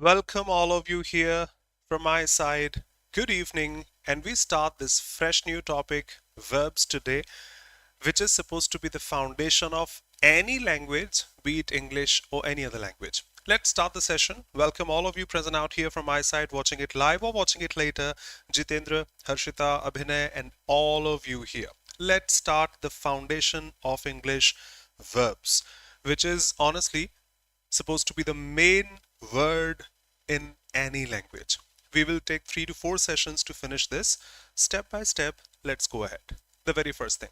Welcome all of you here from my side. Good evening, and we start this fresh new topic, verbs today, which is supposed to be the foundation of any language, be it English or any other language. Let's start the session. Welcome all of you present out here from my side, watching it live or watching it later. Jitendra, Harshita, Abhinay, and all of you here. Let's start the foundation of English verbs, which is honestly supposed to be the main word in any language. We will take 3 to 4 sessions to finish this. Step by step, let's go ahead. The very first thing.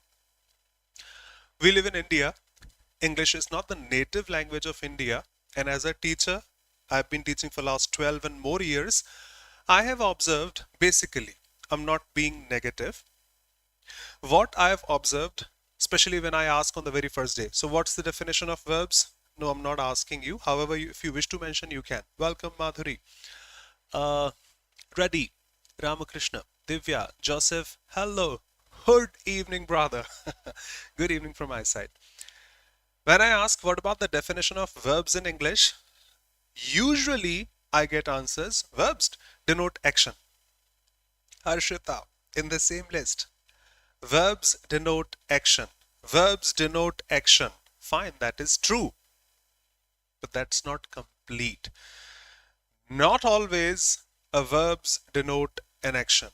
We live in India. English is not the native language of India. And as a teacher, I've been teaching for last 12 and more years. I have observed, basically, I'm not being negative. What I have observed, especially when I ask on the very first day. So what's the definition of verbs? No, I'm not asking you. However, if you wish to mention, you can. Welcome, Madhuri. Reddy, Ramakrishna, Divya, Joseph. Hello. Good evening, brother. Good evening from my side. When I ask what about the definition of verbs in English, usually I get answers. Verbs denote action. Harshita, in the same list. Verbs denote action. Verbs denote action. Fine, that is true. But that's not complete. Not always a verbs denote an action.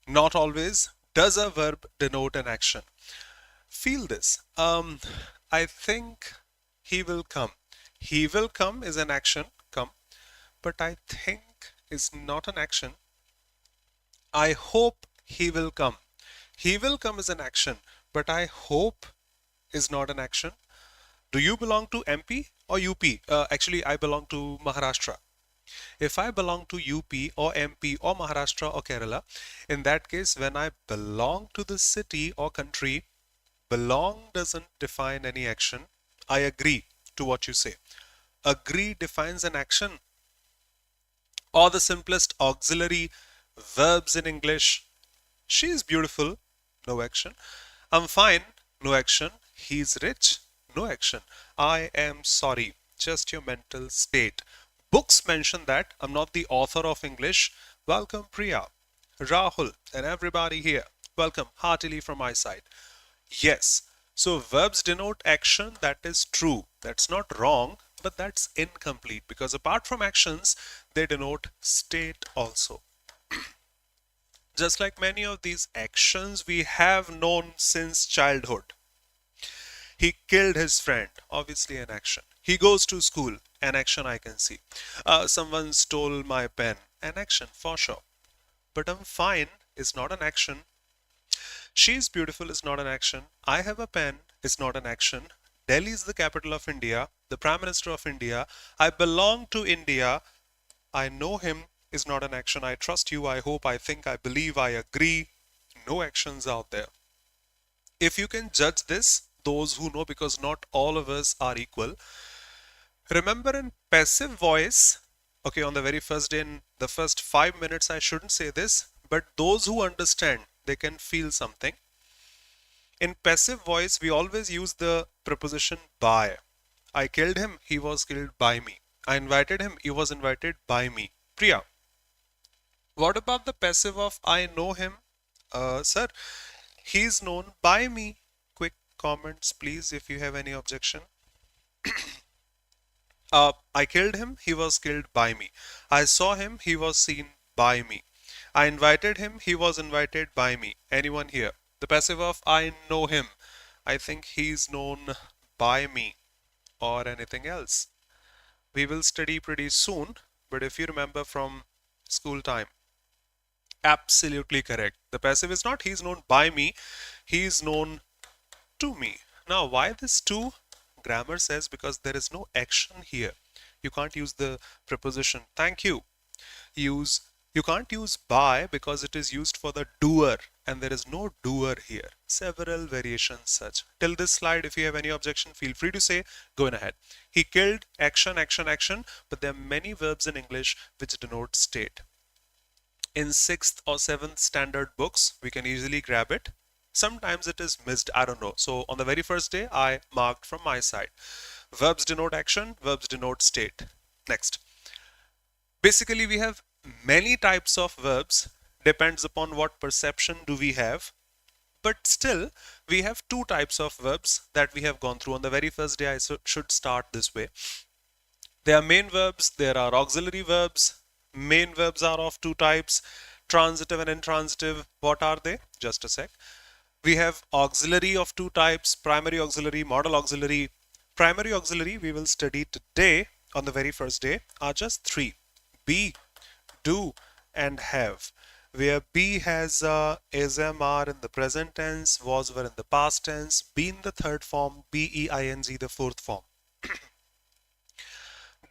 Not always does a verb denote an action. Feel this. I think he will come. He will come is an action, come. But I think is not an action. I hope he will come. He will come is an action, but I hope is not an action. Do you belong to MP or UP? Actually, I belong to Maharashtra. If I belong to UP or MP or Maharashtra or Kerala, in that case, when I belong to the city or country, belong doesn't define any action. I agree to what you say. Agree defines an action. Or the simplest auxiliary verbs in English. She is beautiful, no action. I'm fine, no action. He's rich, no action. I am sorry, just your mental state. Books mention that. I'm not the author of English. Welcome, Priya, Rahul, and everybody here. Welcome heartily from my side. Yes, so verbs denote action. That is true. That's not wrong, but that's incomplete because apart from actions, they denote state also. Just like many of these actions we have known since childhood. He killed his friend, obviously an action. He goes to school, an action I can see. Someone stole my pen, an action for sure. But I'm fine is not an action. She's beautiful is not an action. I have a pen is not an action. Delhi is the capital of India, the Prime Minister of India. I belong to India. I know him is not an action. I trust you. I hope, I think, I believe, I agree. No actions out there. If you can judge this, those who know, because not all of us are equal. Remember in passive voice, okay, on the very first day, in the first 5 minutes, I shouldn't say this, but those who understand, they can feel something. In passive voice, we always use the preposition by. I killed him, he was killed by me. I invited him, he was invited by me. Priya, what about the passive of I know him? Sir, he's known by me. Quick comments, please, if you have any objection. I killed him, he was killed by me. I saw him, he was seen by me. I invited him, he was invited by me. Anyone here? The passive of I know him. I think he's known by me or anything else. We will study pretty soon, but if you remember from school time, absolutely correct. The passive is not he's known by me, he's known to me. Now, why this to? Grammar says because there is no action here. You can't use the preposition thank you. You can't use by because it is used for the doer and there is no doer here. Several variations such. Till this slide, if you have any objection, feel free to say, go ahead. He killed, action, action, action, but there are many verbs in English which denote state. In 6th or 7th standard books, we can easily grab it. Sometimes it is missed, I don't know. So on the very first day, I marked from my side. Verbs denote action, verbs denote state. Next. Basically, we have many types of verbs, depends upon what perception do we have. But still, we have two types of verbs that we have gone through. On the very first day, I should start this way. There are main verbs, there are auxiliary verbs. Main verbs are of two types, transitive and intransitive. What are they? Just a sec. We have auxiliary of two types, primary auxiliary, modal auxiliary. Primary auxiliary we will study today on the very first day are just three: be, do, and have. Where be has is, am, are in the present tense, was, were in the past tense, been the third form, be, ing the fourth form.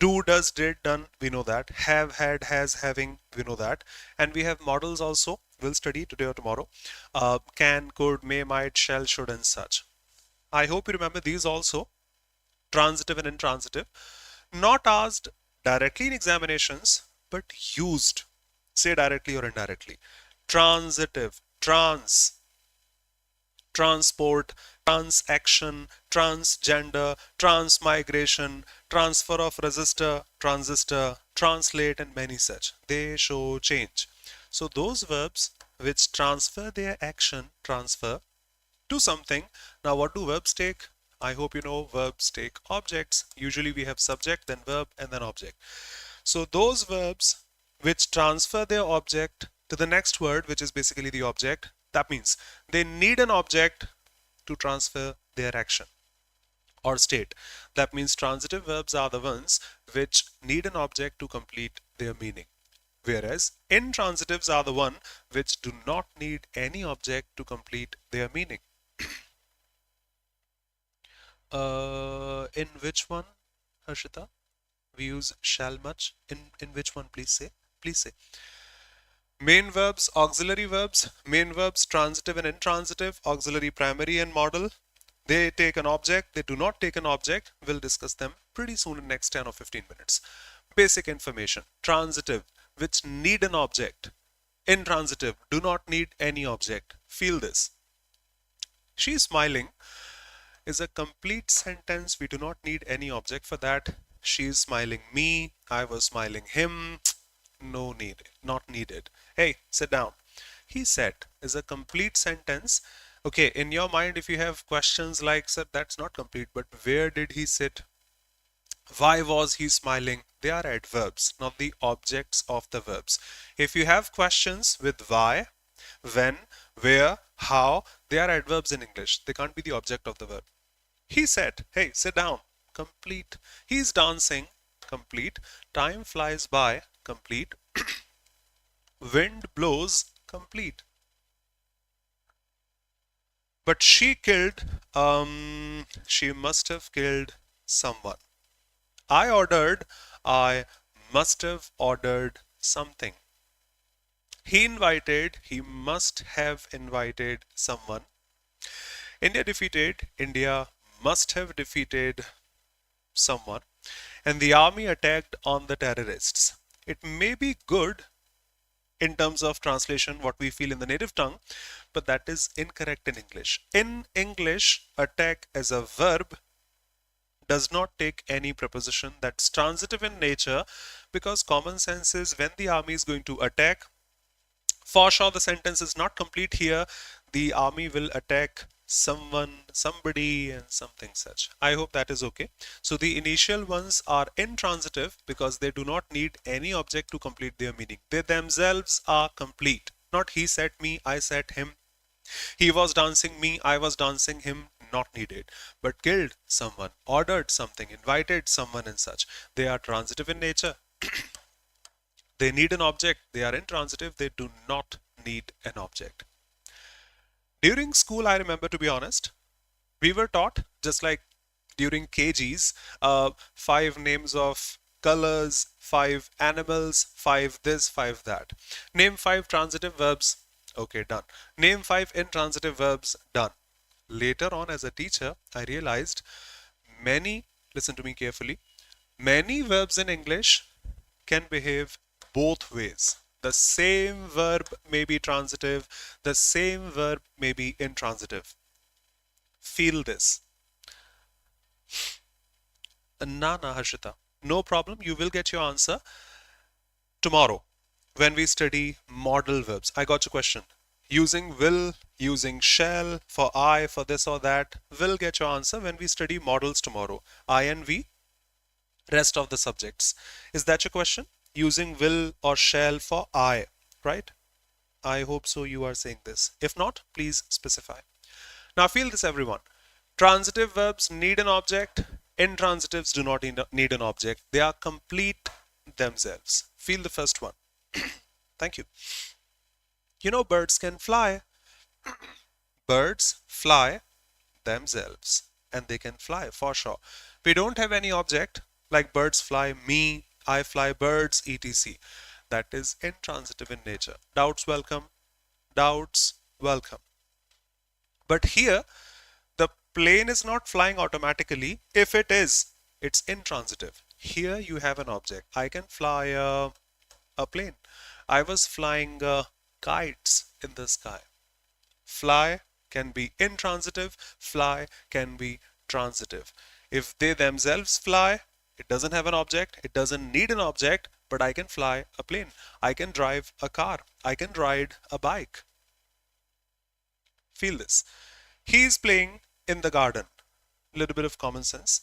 Do, does, did, done, we know that. Have, had, has, having, we know that. And we have modals also, we'll study today or tomorrow. Can, could, may, might, shall, should, and such. I hope you remember these also, transitive and intransitive. Not asked directly in examinations, but used. Say directly or indirectly. Transitive, transport, transaction, transgender, transmigration, transfer of resistor, transistor, translate, and many such. They show change. So those verbs which transfer their action, transfer to something. Now what do verbs take? I hope you know verbs take objects. Usually we have subject, then verb, and then object. So those verbs which transfer their object to the next word, which is basically the object, that means they need an object to transfer their action or state. That means transitive verbs are the ones which need an object to complete their meaning. Whereas intransitives are the one which do not need any object to complete their meaning. In which one, Harshita? We use shall much. In which one, please say? Please say. Main verbs, auxiliary verbs, main verbs, transitive and intransitive, auxiliary, primary, and modal. They take an object, they do not take an object. We'll discuss them pretty soon in next 10 or 15 minutes. Basic information. Transitive, which need an object. Intransitive, do not need any object. Feel this. She's smiling is a complete sentence. We do not need any object for that. She's smiling me, I was smiling him. No need, not needed. Hey, sit down. He sat is a complete sentence. Okay, in your mind, if you have questions like, sir, that's not complete, but where did he sit? Why was he smiling? They are adverbs, not the objects of the verbs. If you have questions with why, when, where, how, they are adverbs in English. They can't be the object of the verb. He said, hey, sit down. Complete. He's dancing. Complete. Time flies by. Complete. Wind blows. Complete. But she killed, she must have killed someone. I ordered, I must have ordered something. He invited, he must have invited someone. India defeated, India must have defeated someone. And the army attacked on the terrorists. It may be good in terms of translation, what we feel in the native tongue, but that is incorrect in English. In English, attack as a verb does not take any preposition. That's transitive in nature, because common sense is when the army is going to attack, for sure the sentence is not complete here. The army will attack someone, somebody, and something such. I hope that is okay. So the initial ones are intransitive because they do not need any object to complete their meaning. They themselves are complete. Not he said me, I said him. He was dancing me, I was dancing him, not needed. But killed someone, ordered something, invited someone, and such. They are transitive in nature. They need an object. They are intransitive. They do not need an object. During school, I remember, to be honest, we were taught, just like during KGs, 5 names of colors, 5 animals, 5 this, 5 that. Name 5 transitive verbs. Okay, done. Name 5 intransitive verbs. Done. Later on, as a teacher, I realized many, listen to me carefully, many verbs in English can behave both ways. The same verb may be transitive, the same verb may be intransitive. Feel this. Na, Harshita. No problem, you will get your answer. tomorrow when we study modal verbs. I got your question. Using will, using shall, for I, for this or that, will get your answer when we study modals tomorrow. I and we, rest of the subjects. Is that your question? Using will or shall for I, right? I hope so you are saying this. If not, please specify. Now feel this, everyone. Transitive verbs need an object. Intransitives do not need an object. They are complete themselves. Feel the first one. Thank you. You know, birds can fly. Birds fly themselves, and they can fly for sure. We don't have any object like birds fly me, I fly birds, etc. That is intransitive in nature. Doubts welcome. Doubts welcome. But here, the plane is not flying automatically. If it is, it's intransitive. Here you have an object. I can fly a plane. I was flying kites in the sky. Fly can be intransitive. Fly can be transitive. If they themselves fly, it doesn't have an object. It doesn't need an object, but I can fly a plane. I can drive a car. I can ride a bike. Feel this. He is playing in the garden. A little bit of common sense.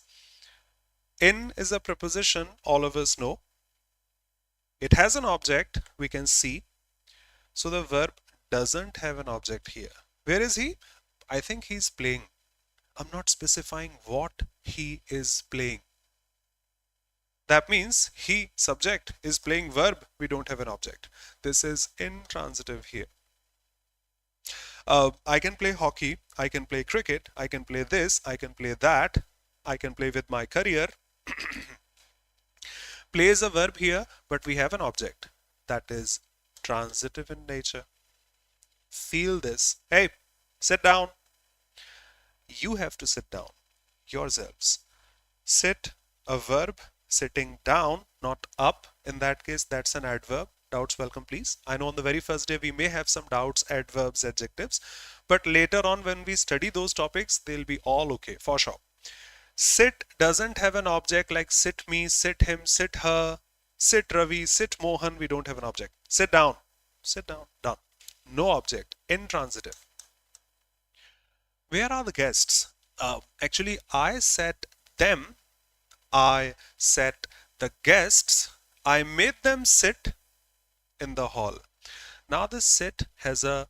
In is a preposition all of us know. It has an object we can see. So the verb doesn't have an object here. Where is he? I think he's playing. I'm not specifying what he is playing. That means he, subject, is playing verb. We don't have an object. This is intransitive here. I can play hockey. I can play cricket. I can play this. I can play that. I can play with my career. Play is a verb here, but we have an object. That is transitive in nature. Feel this. Hey, sit down. You have to sit down yourselves. Sit, a verb. Sitting down, not up. In that case, that's an adverb. Doubts welcome, please. I know on the very first day we may have some doubts, adverbs, adjectives, but later on when we study those topics, they'll be all okay, for sure. Sit doesn't have an object like sit me, sit him, sit her, sit Ravi, sit Mohan. We don't have an object. Sit down, done. No object, intransitive. Where are the guests? Actually, I set them. I set the guests. I made them sit in the hall. Now this sit has an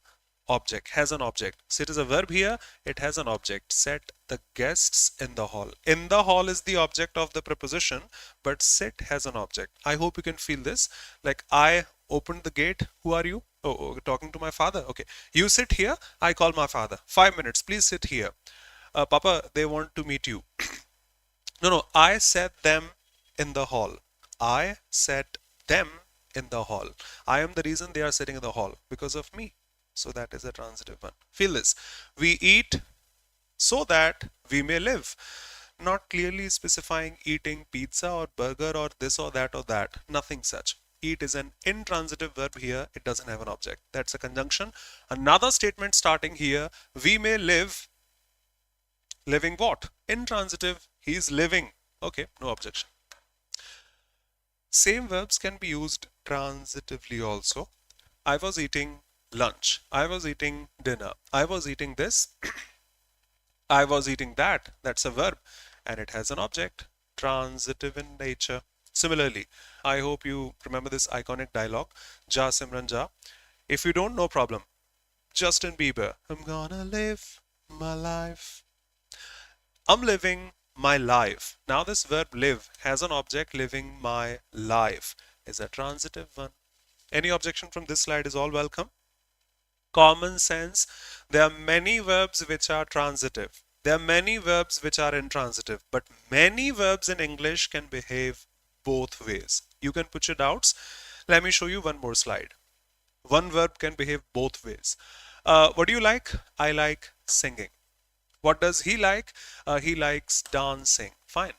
object. Sit is a verb here. It has an object. Set the guests in the hall. In the hall is the object of the preposition, but sit has an object. I hope you can feel this. Like I opened the gate. Who are you? Oh, talking to my father. Okay. You sit here. I call my father. 5 minutes. Please sit here. Papa, they want to meet you. No, I set them in the hall. I set them in the hall. I am the reason they are sitting in the hall, because of me. So that is a transitive one. Feel this. We eat so that we may live. Not clearly specifying eating pizza or burger or this or that or that. Nothing such. Eat is an intransitive verb here. It doesn't have an object. That's a conjunction. Another statement starting here. We may live. Living what? Intransitive. He's living. Okay, no objection. Same verbs can be used transitively also. I was eating lunch. I was eating dinner. I was eating this. I was eating that. That's a verb and it has an object. Transitive in nature. Similarly, I hope you remember this iconic dialogue. Ja Simran Ja. If you don't, no problem. Justin Bieber. I'm gonna live my life. I'm living my life. Now this verb live has an object. Living my life is a transitive one. Any objection from this slide is all welcome. Common sense. There are many verbs which are transitive. There are many verbs which are intransitive. But many verbs in English can behave both ways. You can put your doubts. Let me show you one more slide. One verb can behave both ways. What do you like? I like singing. What does he like? He likes dancing. Fine.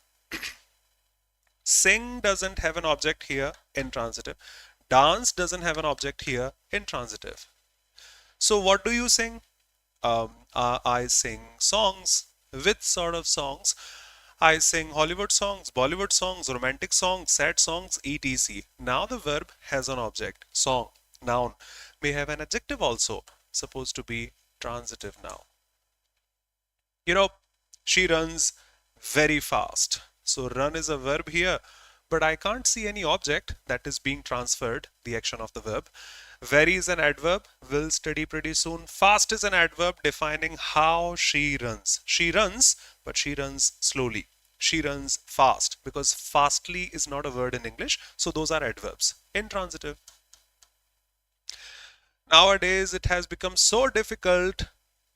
Sing doesn't have an object here, intransitive. Dance doesn't have an object here, intransitive. So what do you sing? I sing songs. Which sort of songs? I sing Hollywood songs, Bollywood songs, romantic songs, sad songs, etc. Now the verb has an object. Song, noun, may have an adjective also, supposed to be transitive now. You know, she runs very fast. So run is a verb here, but I can't see any object that is being transferred, the action of the verb. Very is an adverb, will study pretty soon. Fast is an adverb defining how she runs. She runs, but she runs slowly. She runs fast because fastly is not a word in English. So those are adverbs. Intransitive. Nowadays, it has become so difficult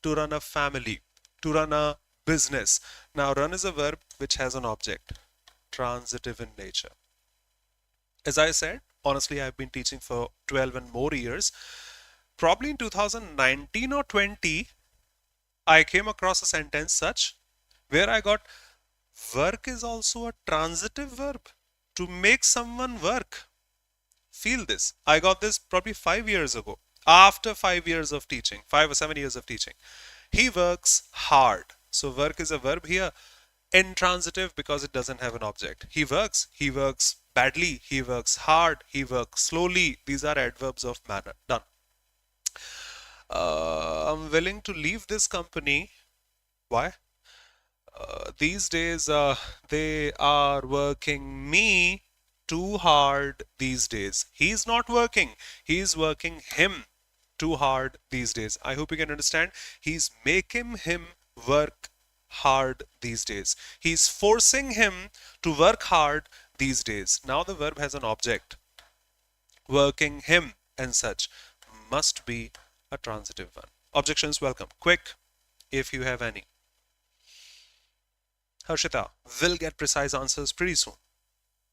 to run a family, to run a business. Now, run is a verb which has an object, transitive in nature. As I said, honestly, I've been teaching for 12 and more years. Probably in 2019 or 20, I came across a sentence such where I got work is also a transitive verb. To make someone work. Feel this. I got this probably 5 years ago. After 5 years of teaching, 5 or 7 years of teaching. He works hard. So work is a verb here. Intransitive because it doesn't have an object. He works badly, he works hard, he works slowly. These are adverbs of manner. Done. I'm willing to leave this company. Why? These days they are working me too hard these days. He's not working. He's working him too hard these days. I hope you can understand. He's making him work hard these days. He's forcing him to work hard these days. Now the verb has an object. Working him and such must be a transitive one. Objections welcome. Quick if you have any. Harshita will get precise answers pretty soon.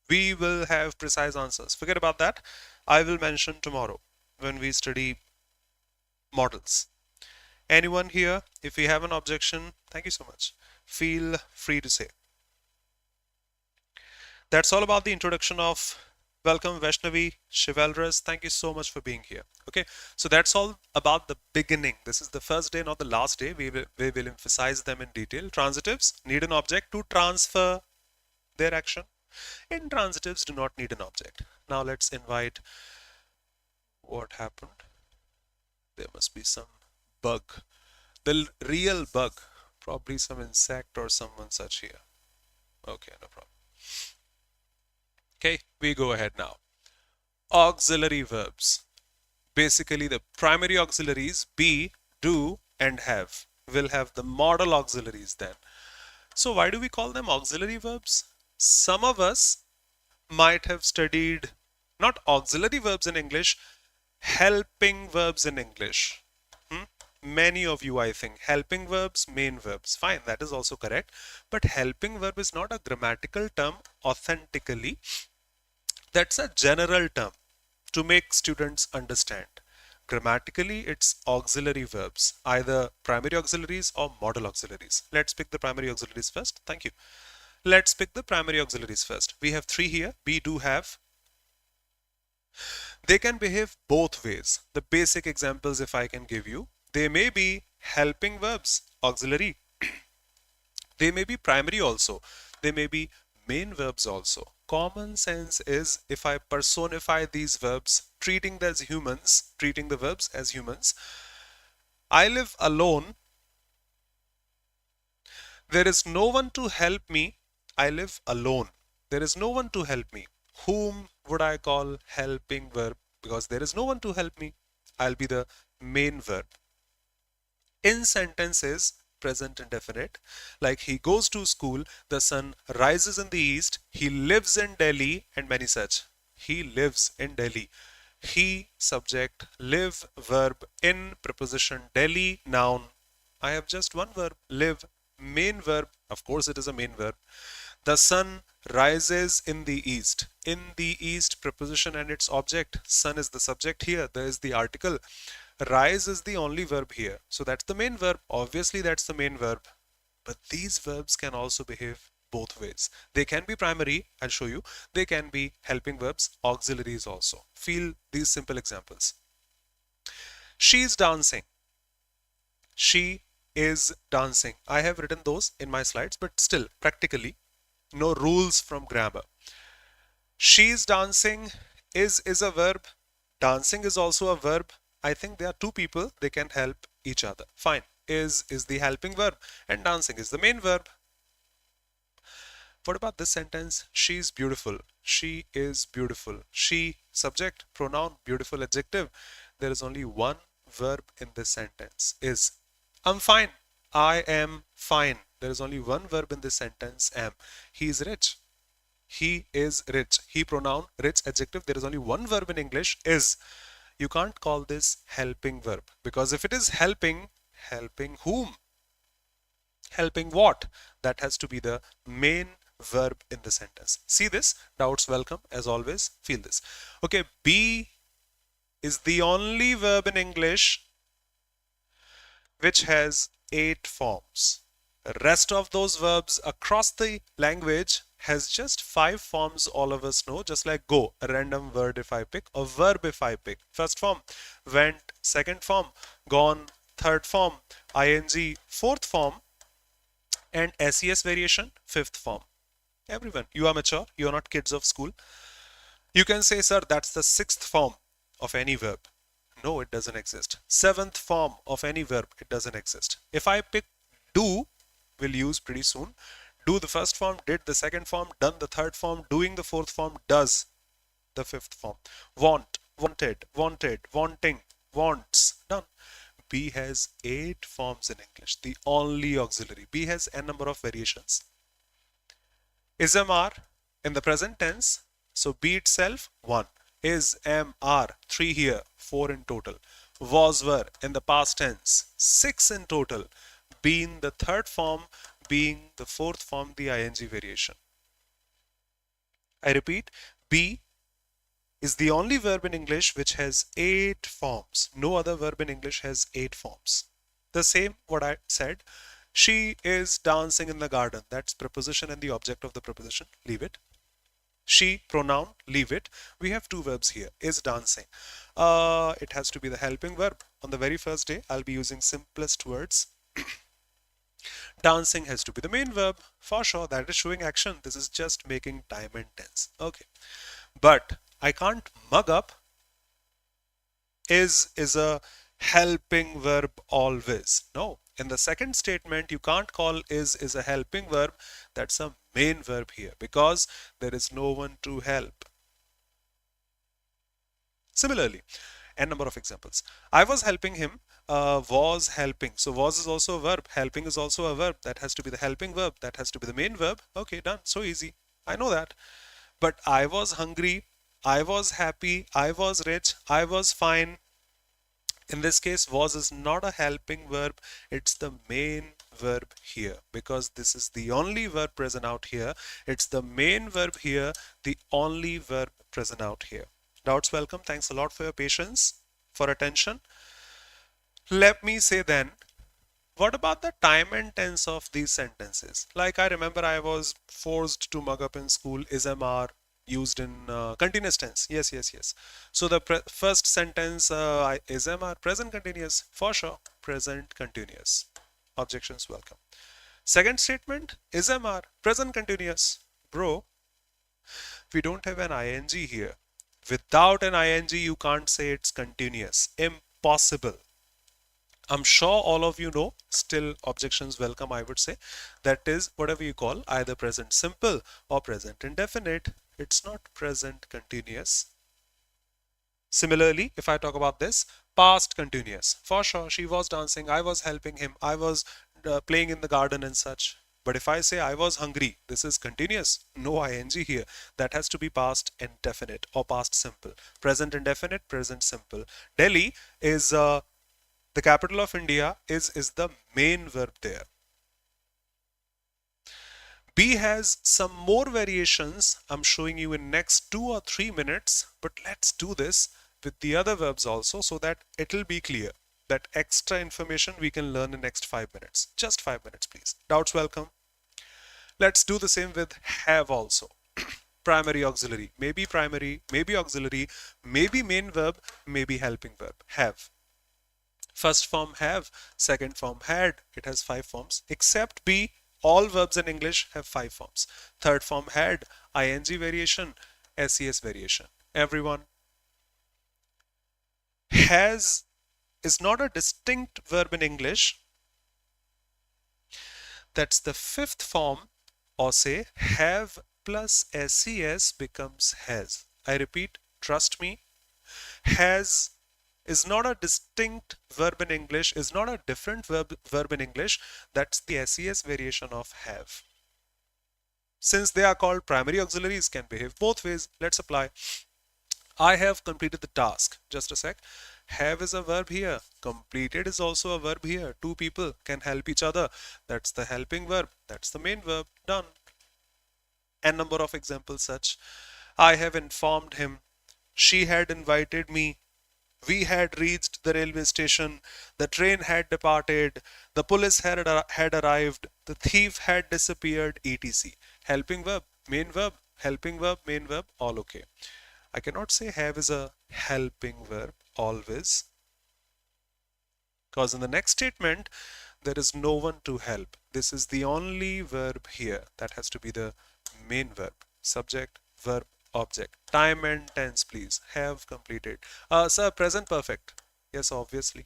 We will have precise answers. Forget about that. I will mention tomorrow when we study models. Anyone here, if you have an objection, thank you so much. Feel free to say. That's all about the introduction of welcome Vaishnavi, Chivalrous. Thank you so much for being here. Okay, so that's all about the beginning. This is the first day, not the last day. We will emphasize them in detail. Transitives need an object to transfer their action. Intransitives do not need an object. Now let's invite. What happened? There must be some bug. The real bug. Probably some insect or someone such here. Okay, no problem. Okay, we go ahead now. Auxiliary verbs. Basically, the primary auxiliaries be, do, and have will have the modal auxiliaries then. So why do we call them auxiliary verbs? Some of us might have studied not auxiliary verbs in English, helping verbs in English. Many of you, I think, helping verbs, main verbs. Fine, that is also correct. But helping verb is not a grammatical term authentically. That's a general term to make students understand. Grammatically, it's auxiliary verbs, either primary auxiliaries or modal auxiliaries. Let's pick the primary auxiliaries first. Thank you. Let's pick the primary auxiliaries first. We have three here. We do have. They can behave both ways. The basic examples, if I can give you, they may be helping verbs, auxiliary. They may be primary also. They may be main verbs also. Common sense is if I personify these verbs, treating them as humans, treating the verbs as humans. I live alone. There is no one to help me. I live alone. There is no one to help me. Whom would I call helping verb? Because there is no one to help me. I'll be the main verb. In sentences, present indefinite, like he goes to school, the sun rises in the east, he lives in Delhi, and many such. He lives in Delhi. He, subject, live, verb, in, preposition, Delhi, noun. I have just one verb, live, main verb. Of course, it is a main verb. The sun rises in the east. In the east, preposition and its object. Sun is the subject here. There is the article. Rise is the only verb here. So that's the main verb. Obviously, that's the main verb. But these verbs can also behave both ways. They can be primary, I'll show you. They can be helping verbs, auxiliaries also. Feel these simple examples. She is dancing. She is dancing. I have written those in my slides, but still, practically, No rules from grammar. She's dancing is a verb. Dancing is also a verb. I think there are two people, they can help each other. Fine. Is the helping verb and dancing is the main verb. What about this sentence? She's beautiful. She is beautiful. She, subject, pronoun, beautiful, adjective. There is only one verb in this sentence. Is. I'm fine. I am fine. There is only one verb in this sentence. Am. He is rich. He is rich. He, pronoun, rich, adjective. There is only one verb in English. Is. You can't call this helping verb because if it is helping, helping whom? Helping what? That has to be the main verb in the sentence. See this? Doubts welcome as always. Feel this. Okay, be is the only verb in English which has 8 forms. The rest of those verbs across the language has just 5 forms, all of us know, just like go, a random word if I pick, a verb if I pick. First form, went, second form, gone, third form, ing, fourth form, and SES variation, fifth form. Everyone, you are mature, you are not kids of school. You can say, sir, that's the 6th form of any verb. No, it doesn't exist. 7th form of any verb, it doesn't exist. If I pick do, we'll use pretty soon. Do the first form, did the second form, done the third form, doing the fourth form, does the fifth form. Want, wanted, wanted, wanting, wants, done. Be has 8 forms in English, the only auxiliary. Be has n number of variations. Is, am, are in the present tense, so be itself 1. Is, am, are 3 here, 4 in total. Was, were in the past tense, 6 in total. Been the third form, being the fourth form, the ing variation. I repeat, be is the only verb in English which has 8 forms. No other verb in English has 8 forms. The same what I said. She is dancing in the garden. That's preposition and the object of the preposition. Leave it. She, pronoun, leave it. We have 2 verbs here. Is dancing. It has to be the helping verb. On the very first day, I'll be using simplest words. Dancing has to be the main verb. For sure, that is showing action. This is just making time and tense. Okay. But I can't mug up is a helping verb always. No. In the second statement, you can't call is a helping verb. That's a main verb here because there is no one to help. Similarly, n number of examples. I was helping him, was helping. So was is also a verb. Helping is also a verb. That has to be the helping verb. That has to be the main verb. Okay, done. So easy. I know that. But I was hungry. I was happy. I was rich. I was fine. In this case, was is not a helping verb. It's the main verb here because this is the only verb present out here. It's the main verb here, the only verb present out here. Doubts welcome. Thanks a lot for your patience, for attention. Let me say then, what about the time and tense of these sentences? Like I remember I was forced to mug up in school, is, am, are used in continuous tense. Yes. So the first sentence, is, am, are present continuous. For sure, present continuous. Objections welcome. Second statement, is, am, are present continuous. Bro, we don't have an ing here. Without an ing, you can't say it's continuous. Impossible. I'm sure all of you know, still objections welcome, I would say. That is whatever you call either present simple or present indefinite. It's not present continuous. Similarly, if I talk about this, past continuous. For sure, she was dancing, I was helping him, I was playing in the garden and such. But if I say I was hungry, this is continuous. No ing here. That has to be past indefinite or past simple. Present indefinite, present simple. Delhi is the capital of India, is the main verb there. Be has some more variations I'm showing you in next 2 or 3 minutes, but let's do this with the other verbs also so that it'll be clear. That extra information we can learn in next 5 minutes. Just 5 minutes, please. Doubts welcome. Let's do the same with have also. Primary, auxiliary, maybe primary, maybe auxiliary, maybe main verb, maybe helping verb. Have. First form have, second form had. It has 5 forms except be. All verbs in English have 5 forms. Third form had ing variation, SES variation. Everyone, has is not a distinct verb in English. That's the fifth form, or say have plus SES becomes has. I repeat, trust me, has is not a distinct verb in English, is not a different verb in English. That's the SES variation of have. Since they are called primary auxiliaries, can behave both ways. Let's apply. I have completed the task. Just a sec. Have is a verb here. Completed is also a verb here. Two people can help each other. That's the helping verb. That's the main verb. Done. N number of examples such. I have informed him. She had invited me. We had reached the railway station. The train had departed. The police had arrived. The thief had disappeared, etc. Helping verb, main verb, helping verb, main verb, all okay. I cannot say have is a helping verb always, because in the next statement there is no one to help. This is the only verb here. That has to be the main verb. Subject, verb, object. Time and tense, please. Have completed. Sir, present perfect. Yes, obviously.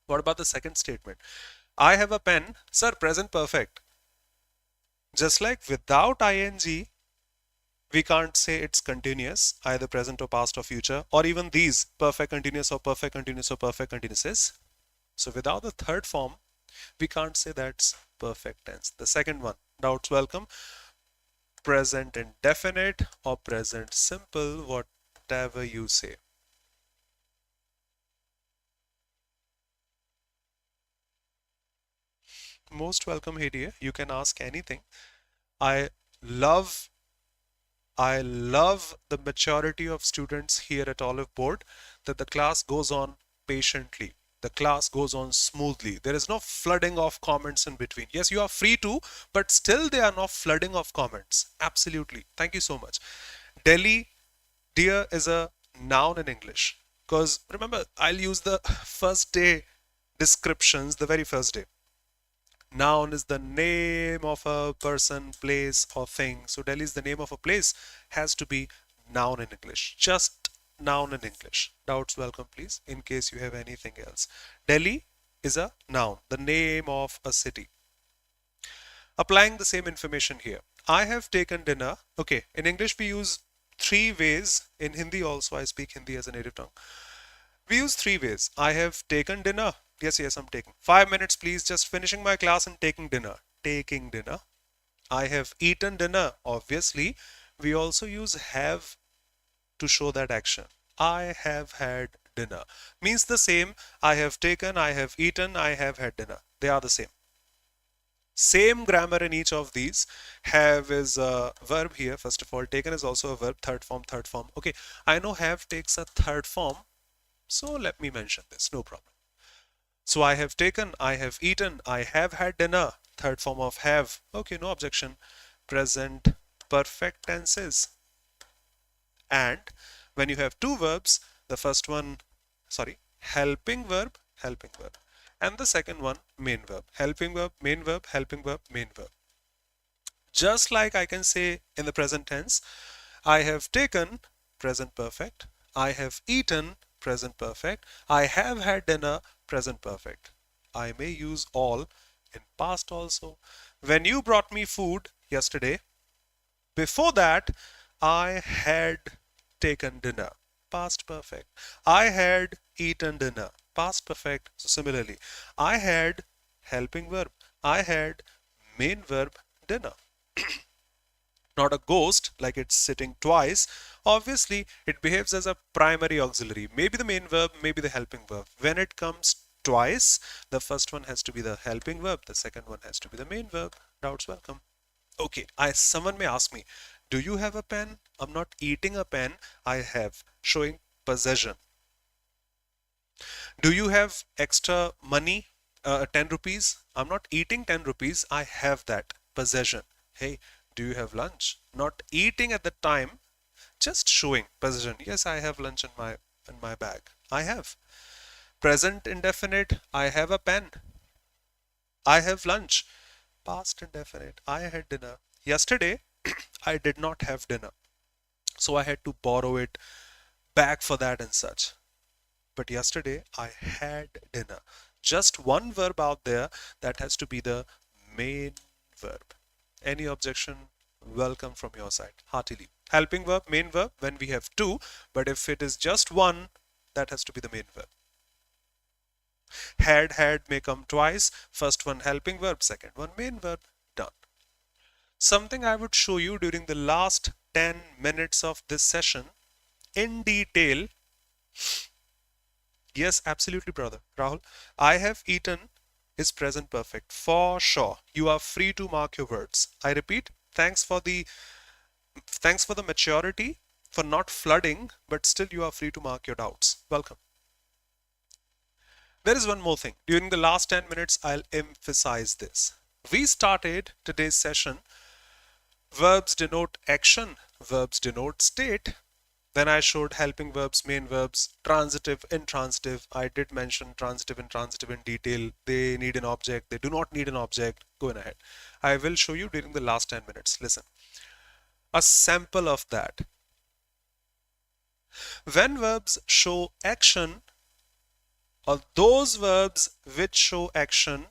What about the second statement? I have a pen. Sir, present perfect. Just like without ing, we can't say it's continuous, either present or past or future, or even these perfect continuous or perfect continuous or perfect continuouses. So without the third form, we can't say that's perfect tense. The second one, doubts welcome, present indefinite or present simple, whatever you say. Most welcome, Hadiya. You can ask anything. I love the maturity of students here at Oliveboard, that the class goes on patiently. The class goes on smoothly. There is no flooding of comments in between. Yes, you are free to, but still they are not flooding of comments. Absolutely. Thank you so much. Delhi, dear, is a noun in English. Because remember, I'll use the first day descriptions, the very first day. Noun is the name of a person, place, or thing. So Delhi is the name of a place, has to be noun in English. Just noun in English. Doubts welcome, please, in case you have anything else. Delhi is a noun, the name of a city. Applying the same information here. I have taken dinner. Okay, in English we use 3 ways. In Hindi also, I speak Hindi as a native tongue. We use 3 ways. I have taken dinner. Yes, I'm taking. 5 minutes, please. Just finishing my class and taking dinner. Taking dinner. I have eaten dinner. Obviously, we also use have to show that action. I have had dinner. Means the same. I have taken, I have eaten, I have had dinner. They are the same. Same grammar in each of these. Have is a verb here. First of all, taken is also a verb. Third form, third form. Okay, I know have takes a third form. So let me mention this. No problem. So I have taken, I have eaten, I have had dinner. Third form of have. Okay, no objection. Present perfect tenses. And when you have 2 verbs, the first one, helping verb, and the second one, main verb. Helping verb, main verb, helping verb, main verb. Just like I can say in the present tense, I have taken, present perfect. I have eaten, present perfect. I have had dinner, present perfect. I may use all in past also. When you brought me food yesterday, before that, I had taken dinner, past perfect. I had eaten dinner, past perfect. So similarly, I had helping verb. I had main verb dinner. Not a ghost, like it's sitting twice. Obviously, it behaves as a primary auxiliary. Maybe the main verb, maybe the helping verb. When it comes twice, the first one has to be the helping verb. The second one has to be the main verb. Doubts welcome. Okay, someone may ask me, do you have a pen? I'm not eating a pen. I have, showing possession. Do you have extra money? 10 rupees? I'm not eating 10 rupees. I have that, possession. Hey, do you have lunch? Not eating at the time, just showing possession. Yes, I have lunch in my bag. I have. Present indefinite, I have a pen. I have lunch. past indefinite. I had dinner. Yesterday, I did not have dinner. So I had to borrow it back for that and such. But yesterday, I had dinner. Just one verb out there that has to be the main verb. Any objection? Welcome from your side, heartily. Helping verb, main verb when we have two, but if it is just one, that has to be the main verb. Had may come twice. First one helping verb, second one main verb. Done. Something I would show you during the last 10 minutes of this session in detail. Yes, absolutely, brother. Rahul, I have eaten is present perfect for sure. You are free to mark your words. I repeat, thanks for the maturity, for not flooding, but still you are free to mark your doubts. Welcome. There is one more thing. During the last 10 minutes, I'll emphasize this. We started today's session. Verbs denote action. Verbs denote state. Then I showed helping verbs, main verbs, transitive, intransitive. I did mention transitive and intransitive in detail. They need an object. They do not need an object. Going ahead. I will show you during the last 10 minutes. Listen. A sample of that. When verbs show action, or those verbs which show action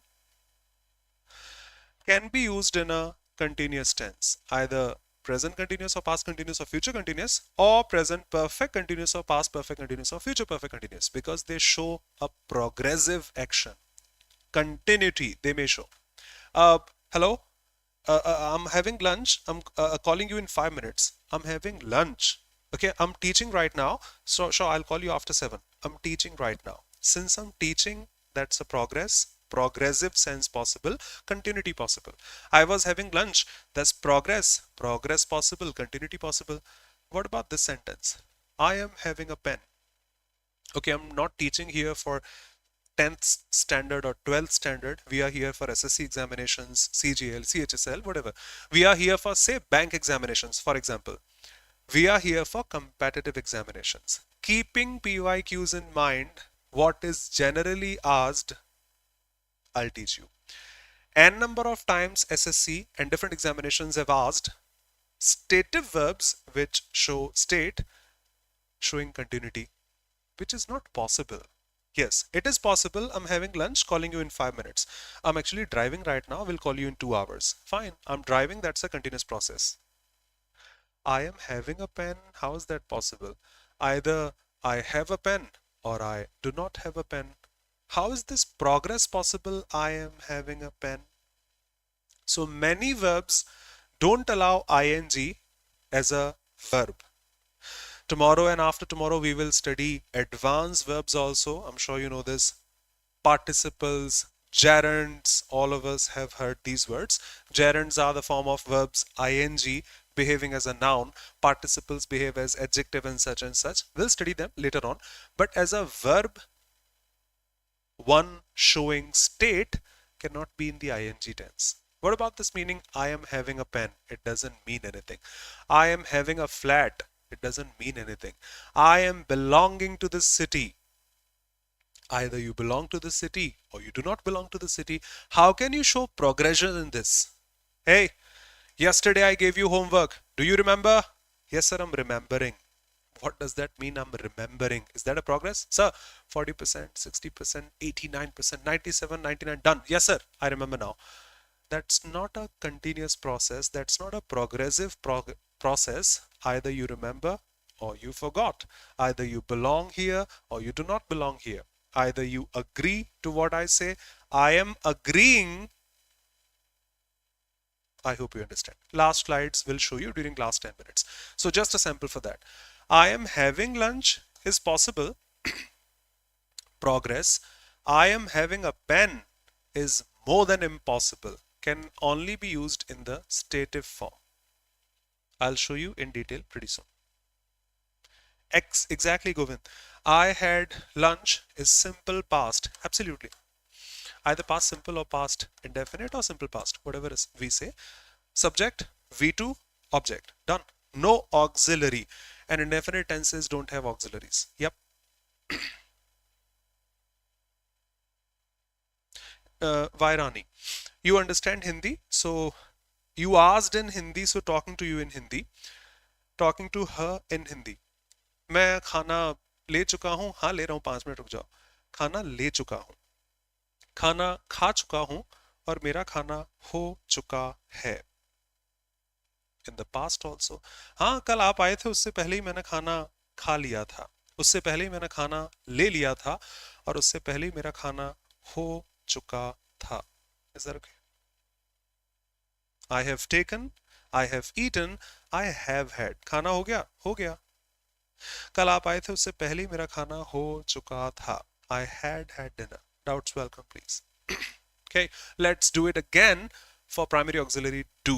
can be used in a continuous tense, either present continuous or past continuous or future continuous, or present perfect continuous or past perfect continuous or future perfect continuous, because they show a progressive action. Continuity they may show. Hello, I'm having lunch. I'm calling you in 5 minutes. I'm having lunch. Okay, I'm teaching right now. So sure, I'll call you after 7. I'm teaching right now. Since I'm teaching, that's a progressive sense possible, continuity possible. I was having lunch, that's progress possible, continuity possible. What about this sentence? I am having a pen. Okay, I'm not teaching here for 10th standard or 12th standard. We are here for SSC examinations, CGL, CHSL, whatever. We are here for, say, bank examinations, for example. We are here for competitive examinations. Keeping PYQs in mind, what is generally asked, I'll teach you. N number of times SSC and different examinations have asked stative verbs which show state showing continuity, which is not possible. Yes, it is possible. I'm having lunch, calling you in 5 minutes. I'm actually driving right now, will call you in 2 hours. Fine, I'm driving, that's a continuous process. I am having a pen, how is that possible? Either I have a pen or I do not have a pen. How is this progress possible? I am having a pen. So many verbs don't allow ing as a verb. Tomorrow and after tomorrow we will study advanced verbs also. I'm sure you know this. Participles, gerunds, all of us have heard these words. Gerunds are the form of verbs ing behaving as a noun. Participles behave as adjective and such and such. We'll study them later on. But as a verb, one showing state cannot be in the ing tense. What about this meaning? I am having a pen. It doesn't mean anything. I am having a flat. It doesn't mean anything. I am belonging to the city. Either you belong to the city or you do not belong to the city. How can you show progression in this? Hey, yesterday I gave you homework. Do you remember? Yes, sir, I'm remembering. What does that mean? I'm remembering. Is that a progress? Sir, 40%, 60%, 89%, 97, 99, done. Yes, sir, I remember now. That's not a continuous process. That's not a progressive process. Either you remember or you forgot. Either you belong here or you do not belong here. Either you agree to what I say. I am agreeing. I hope you understand. Last slides will show you during last 10 minutes. So just a sample for that. I am having lunch is possible. Progress. I am having a pen is more than impossible. Can only be used in the stative form. I'll show you in detail pretty soon. Exactly, Govind. I had lunch is simple past. Absolutely. Either past simple or past indefinite or simple past. Whatever is we say. Subject, V2, object. Done. No auxiliary. And indefinite tenses don't have auxiliaries. Yep. Vairani. You understand Hindi, so you asked in Hindi, so talking to you in Hindi, talking to her in Hindi. मैं खाना ले चुका हूँ, हाँ ले रहा हूँ, 5 minute रुक जाओ. खाना ले चुका हूँ, खाना खा चुका हूँ, और मेरा खाना हो चुका है. In the past also. हाँ, कल आप आए थे, उससे पहले ही मैंने खाना खा लिया था, उससे पहले ही मैंने खाना ले लिया था, और उससे पहले ही मेरा खाना हो चुका था. Is that okay? I have taken, I have eaten, I have had. खाना हो गया, हो गया. कल आप आए थे, उससे पहले ही मेरा खाना हो चुका था. I had had dinner. Doubts welcome, please. Okay, let's do it again for primary auxiliary do,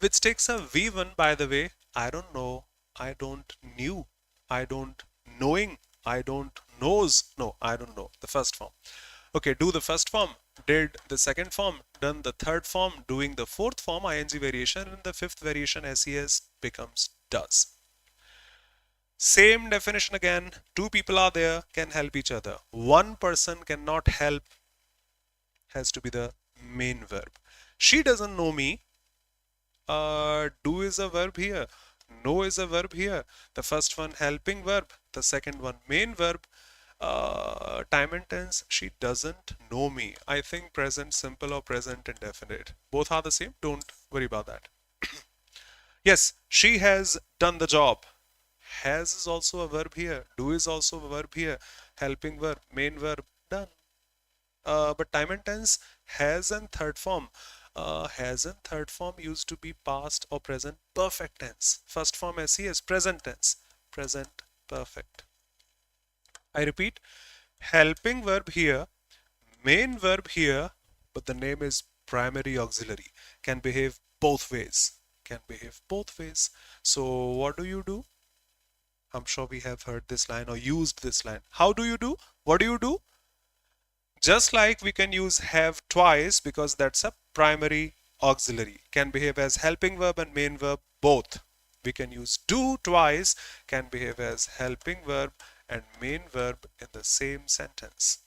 which takes a V1, by the way. I don't know, I don't knew, I don't knowing, I don't knows. No, I don't know. The first form. Okay, do the first form, did the second form, done the third form, doing the fourth form, ing variation, and the fifth variation, SES, becomes does. Same definition again. Two people are there, can help each other. One person cannot help, has to be the main verb. She doesn't know me. Do is a verb here. Know is a verb here. The first one helping verb. The second one main verb. Time and tense. She doesn't know me. I think present simple or present indefinite. Both are the same. Don't worry about that. Yes, she has done the job. Has is also a verb here. Do is also a verb here. Helping verb. Main verb. Done. But time and tense, has and third form. Has and third form used to be past or present perfect tense. First form SE is present tense. Present perfect. I repeat, helping verb here, main verb here, but the name is primary auxiliary. Can behave both ways. Can behave both ways. So what do? I'm sure we have heard this line or used this line. How do you do? What do you do? Just like we can use have twice because that's a primary auxiliary. Can behave as helping verb and main verb both. We can use do twice, can behave as helping verb and main verb in the same sentence.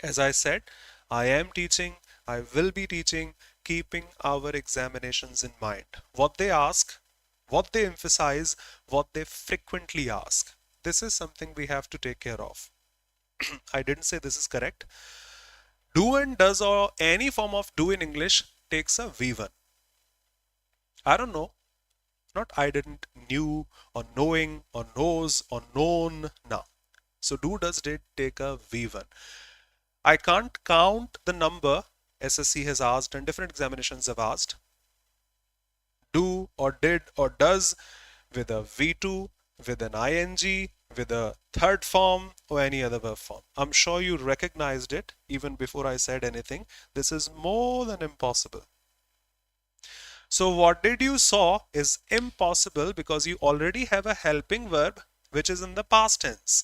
As I said, I am teaching, I will be teaching, keeping our examinations in mind. What they ask, what they emphasize, what they frequently ask. This is something we have to take care of. I didn't say this is correct. Do and does or any form of do in English takes a V1. I don't know. Not I didn't, knew, or knowing, or knows, or known. No. So do, does, did take a V1. I can't count the number SSC has asked and different examinations have asked. Do or did or does with a V2, with an ing, with a third form or any other verb form. I'm sure you recognized it even before I said anything. This is more than impossible. So what did you saw is impossible because you already have a helping verb which is in the past tense.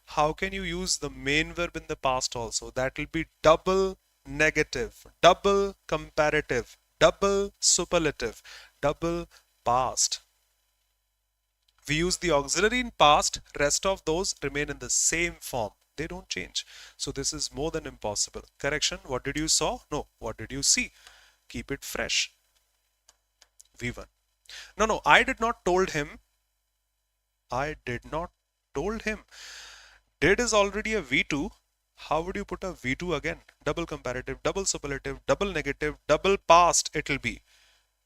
How can you use the main verb in the past also? That will be double negative, double comparative, double superlative, double past. We use the auxiliary in past, rest of those remain in the same form. They don't change. So this is more than impossible. Correction, what did you saw? No, what did you see? Keep it fresh. V1. No, I did not told him. I did not told him. Did is already a V2. How would you put a V2 again? Double comparative, double superlative, double negative, double past it will be.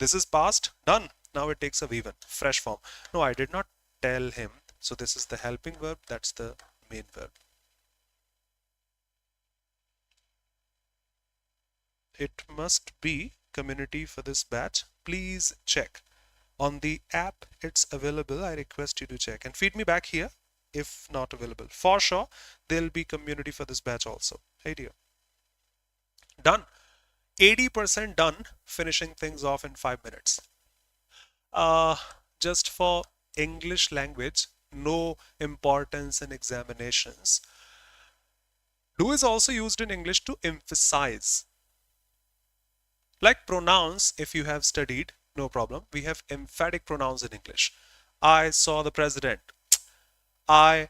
This is past, done. Now it takes a V1, fresh form. No, I did not tell him. So this is the helping verb, that's the main verb. It must be community for this batch. Please check. On the app, it's available. I request you to check and feed me back here if not available. For sure, there'll be community for this batch also. Hey dear. Done. 80% done, finishing things off in 5 minutes. Just for English language, no importance in examinations. Do is also used in English to emphasize. Like pronouns, if you have studied, no problem. We have emphatic pronouns in English. I saw the president. I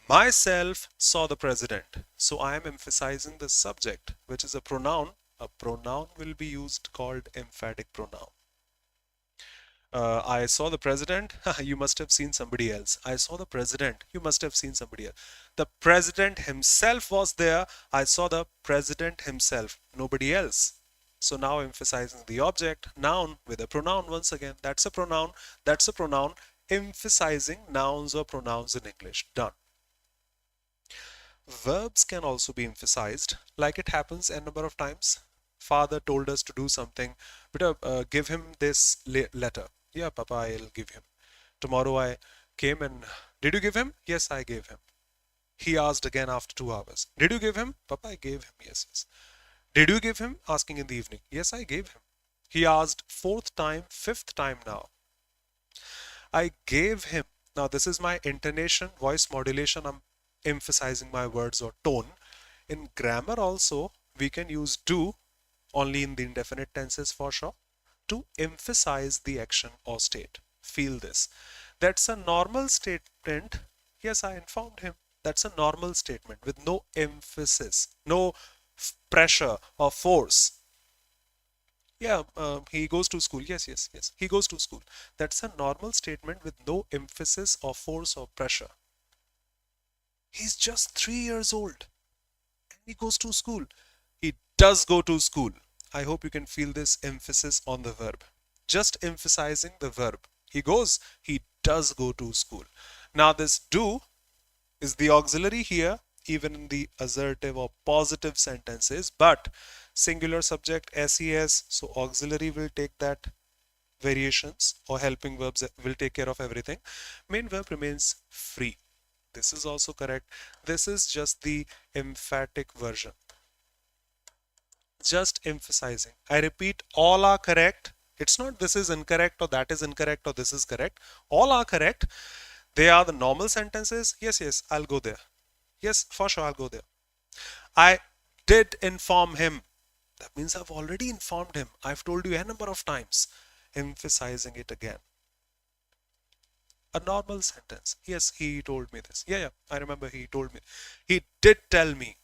Myself saw the president. So I am emphasizing the subject, which is a pronoun. A pronoun will be used called emphatic pronoun. I saw the president. You must have seen somebody else. I saw the president. You must have seen somebody else. The president himself was there. I saw the president himself. Nobody else. So now emphasizing the object, noun with a pronoun once again. That's a pronoun. That's a pronoun. Emphasizing nouns or pronouns in English. Done. Verbs can also be emphasized, like it happens a number of times. Father told us to do something. Beta, give him this letter. Yeah, Papa, I'll give him. Tomorrow I came and did you give him? Yes, I gave him. He asked again after 2 hours. Did you give him? Papa, I gave him. Yes, yes. Did you give him? Asking in the evening. Yes, I gave him. He asked fourth time, fifth time now. I gave him. Now this is my intonation, voice modulation. I'm emphasizing my words or tone. In grammar also, we can use do only in the indefinite tenses for sure to emphasize the action or state. Feel this. That's a normal statement. Yes, I informed him. That's a normal statement with no emphasis, no pressure or force. Yeah, he goes to school. Yes, yes, yes. He goes to school. That's a normal statement with no emphasis or force or pressure. He's just 3 years old and he goes to school. He does go to school. I hope you can feel this emphasis on the verb. Just emphasizing the verb. He goes, he does go to school. Now this do is the auxiliary here, even in the assertive or positive sentences, but singular subject SES, so auxiliary will take that variations or helping verbs will take care of everything. Main verb remains free. This is also correct. This is just the emphatic version. Just emphasizing. I repeat, all are correct. It's not this is incorrect or that is incorrect or this is correct. All are correct. They are the normal sentences. Yes, yes, I'll go there. Yes, for sure, I'll go there. I did inform him. That means I've already informed him. I've told you a number of times. Emphasizing it again. A normal sentence. Yes, he told me this. Yeah, I remember he told me. He did tell me.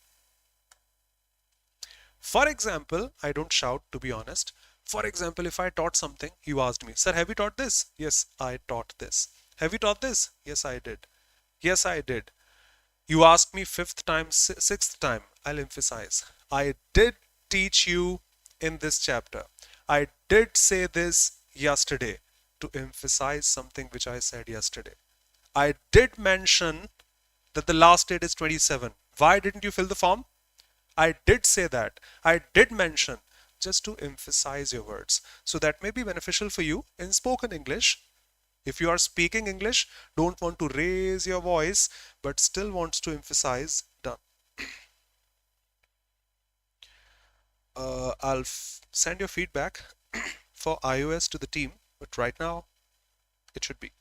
For example, I don't shout, to be honest. For example, if I taught something, you asked me, Sir, have you taught this? Yes, I taught this. Have you taught this? Yes, I did. Yes, I did. You asked me fifth time, sixth time. I'll emphasize. I did teach you in this chapter. I did say this yesterday to emphasize something which I said yesterday. I did mention that the last date is 27. Why didn't you fill the form? I did say that. I did mention, just to emphasize your words. So that may be beneficial for you in spoken English. If you are speaking English, don't want to raise your voice, but still wants to emphasize, done. I'll send your feedback for iOS to the team, but right now it should be.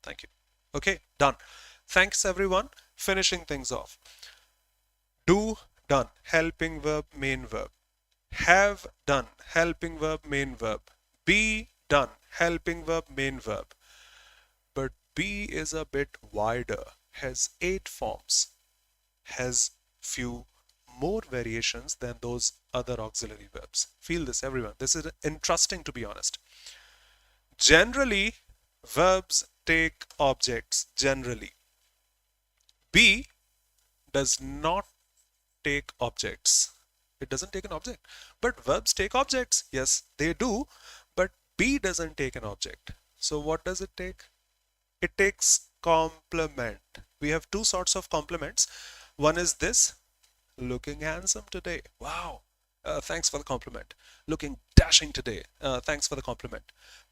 Thank you. Okay, done. Thanks everyone. Finishing things off. Do, done. Helping verb, main verb. Have, done. Helping verb, main verb. Be, done. Helping verb, main verb. But be is a bit wider, has 8 forms, has few more variations than those other auxiliary verbs. Feel this, everyone. This is interesting, to be honest. Generally, verbs take objects. Generally. Be does not take objects. It doesn't take an object. But verbs take objects. Yes, they do. But be doesn't take an object. So what does it take? It takes complement. We have 2 sorts of complements. One is this, looking handsome today. Wow. Thanks for the compliment. Looking dashing today. Thanks for the compliment.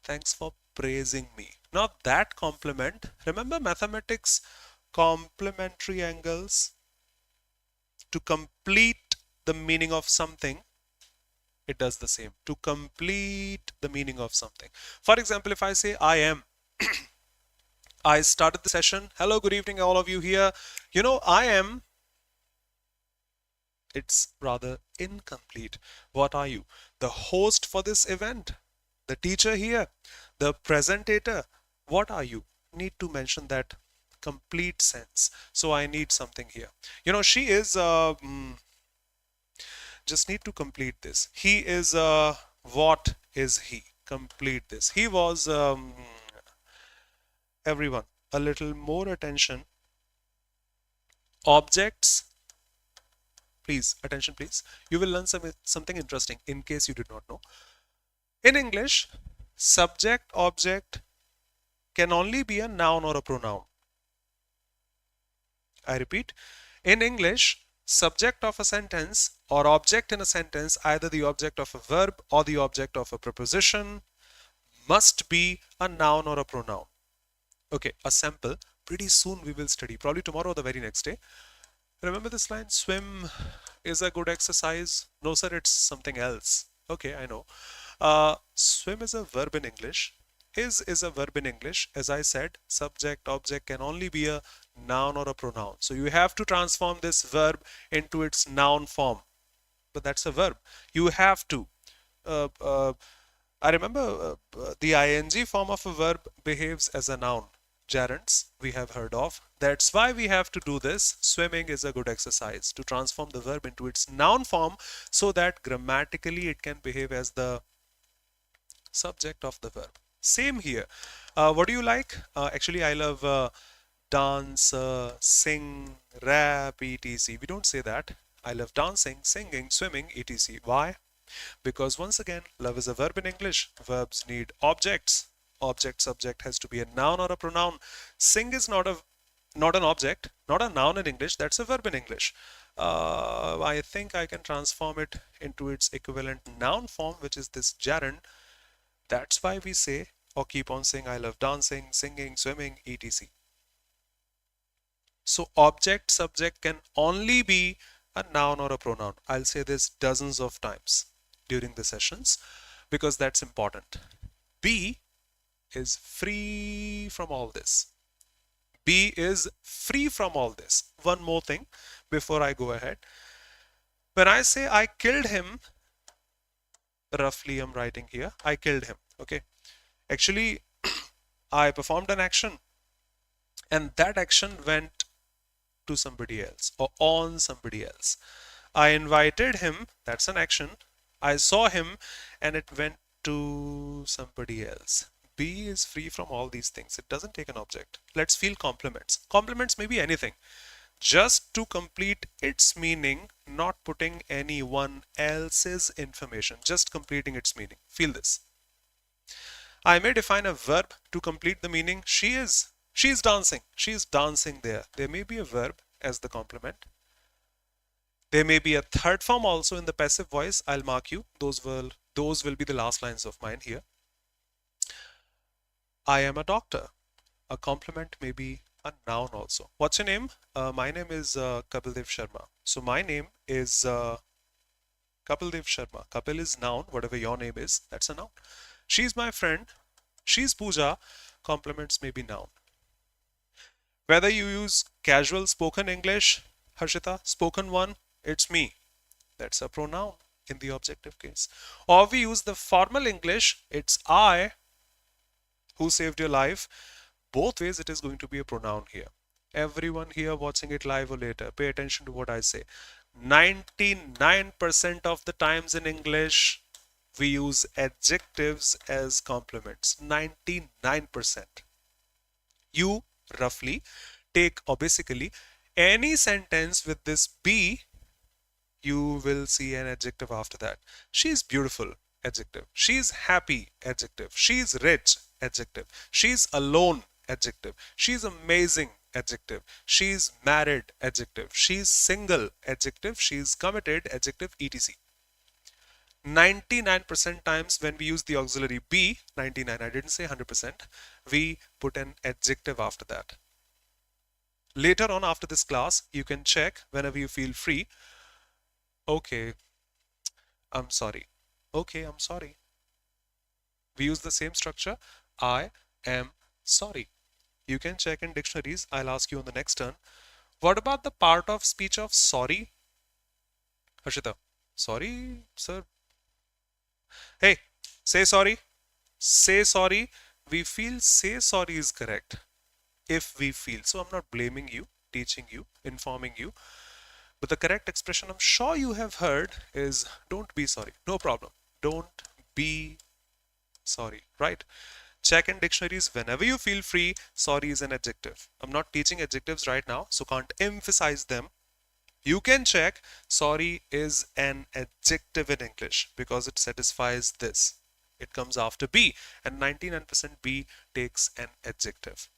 Thanks for praising me. Now that compliment, remember mathematics, complementary angles. To complete the meaning of something, it does the same. To complete the meaning of something. For example, if I say I am, I started the session. Hello, good evening, all of you here. You know, I am. It's rather incomplete. What are you? The host for this event? The teacher here? The presentator? What are you? Need to mention that complete sense. So I need something here. She is, just need to complete this. He is, what is he? Complete this. He was, everyone, a little more attention. Objects, please, attention, please. You will learn something interesting in case you did not know. In English, subject, object can only be a noun or a pronoun. I repeat, in English, subject of a sentence or object in a sentence, either the object of a verb or the object of a preposition, must be a noun or a pronoun. Okay, a sample. Pretty soon we will study, probably tomorrow or the very next day. Remember this line, swim is a good exercise? No, sir, it's something else. Okay, I know. Swim is a verb in English. Is a verb in English. As I said, subject, object can only be a noun or a pronoun. So you have to transform this verb into its noun form. But that's a verb. You have to. I remember the ing form of a verb behaves as a noun. Gerunds we have heard of. That's why we have to do this. Swimming is a good exercise to transform the verb into its noun form so that grammatically it can behave as the subject of the verb. Same here. What do you like? Actually, I love dance, sing, rap, etc. We don't say that. I love dancing, singing, swimming, etc. Why? Because once again, love is a verb in English. Verbs need objects. Object, subject has to be a noun or a pronoun. Sing is not an object, not a noun in English. That's a verb in English. I think I can transform it into its equivalent noun form, which is this gerund. That's why we say or keep on saying I love dancing, singing, swimming, etc. So object, subject can only be a noun or a pronoun. I'll say this dozens of times during the sessions because that's important. Be is free from all this. Be is free from all this. One more thing before I go ahead. When I say I killed him, roughly I'm writing here, I killed him. Okay. Actually, I performed an action and that action went to somebody else or on somebody else. I invited him, that's an action. I saw him and it went to somebody else. Be is free from all these things. It doesn't take an object. Let's feel complements. Complements may be anything. Just to complete its meaning, not putting anyone else's information, just completing its meaning. Feel this. I may define a verb to complete the meaning. She is dancing. She is dancing there. There may be a verb as the complement. There may be a third form also in the passive voice. I'll mark you. Those will be the last lines of mine here. I am a doctor. A complement may be a noun also. What's your name? My name is Kapil Sharma. So my name is Kapil Sharma. Kapil is noun. Whatever your name is, that's a noun. She's my friend. She's Pooja. Complements may be noun. Whether you use casual spoken English, Harshita, spoken one, it's me. That's a pronoun in the objective case. Or we use the formal English, it's I who saved your life. Both ways it is going to be a pronoun here. Everyone here watching it live or later, pay attention to what I say. 99% of the times in English, we use adjectives as complements. 99%. You roughly take, or basically any sentence with this be, you will see an adjective after that. She's beautiful, adjective. She's happy, adjective. She's rich, adjective. She's alone, adjective. She's amazing, adjective. She's married, adjective. She's single, adjective. She's committed, adjective, etc. 99% times when we use the auxiliary be, 99, I didn't say 100%, we put an adjective after that. Later on after this class, you can check whenever you feel free. Okay, I'm sorry. Okay, I'm sorry. We use the same structure. I am sorry. You can check in dictionaries. I'll ask you on the next turn. What about the part of speech of sorry? Harshita, sorry, sir. Hey, say sorry. Say sorry. We feel say sorry is correct. if we feel. So I'm not blaming you, teaching you, informing you. But the correct expression I'm sure you have heard is don't be sorry. No problem. Don't be sorry, right? Check in dictionaries whenever you feel free. Sorry is an adjective. I'm not teaching adjectives right now, so can't emphasize them. You can check sorry is an adjective in English because it satisfies this. It comes after be, and 99% be takes an adjective.